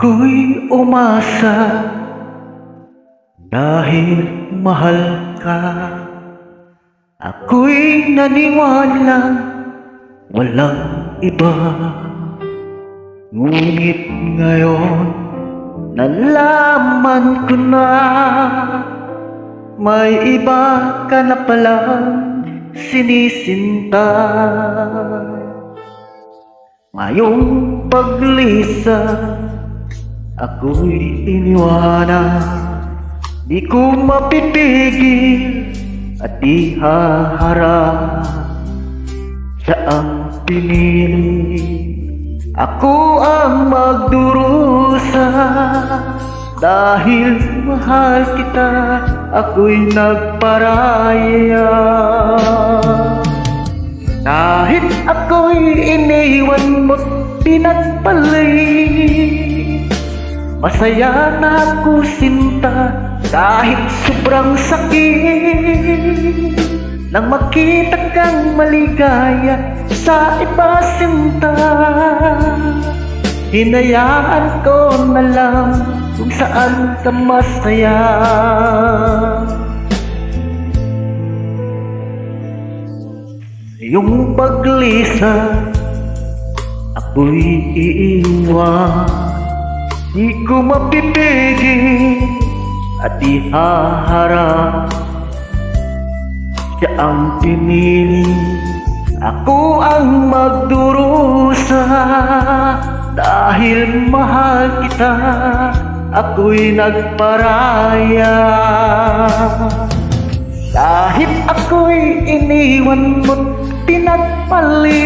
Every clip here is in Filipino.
Ako'y umasa dahil mahal ka. Ako'y naniwalang walang iba. Ngunit ngayon nalaman ko na may iba ka na palang sinisinta. Ngayong paglisan ako'y iniwanan, di ko mapipigil at di haharap. Siya ang pinili, ako ang magdurusa. Dahil mahal kita, ako'y nagparaya. Kahit ako'y iniwan mo't pinagpalit, masaya na ako sinta kahit sobrang sakit. Nang makita kang maligaya sa iba sinta, hinayaan ko na lang kung saan ka masaya. Yung paglisan ako'y iiwan, di ko mapipigil at ihaharap. Siya ang pinili, ako ang magdurusa. Dahil mahal kita, ako'y nagparaya. Kahit ako'y iniwan mo't pinagpalit,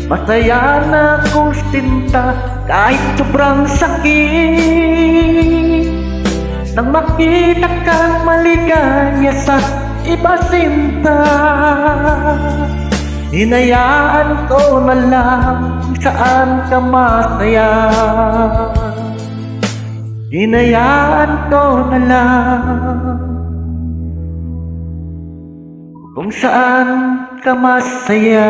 masaya na akong sinta kahit sobrang sakit. Nang makita kang maligaya sa iba sinta, hinayaan ko na lang kung saan ka masaya. Hinayaan ko na lang kung saan ka masaya.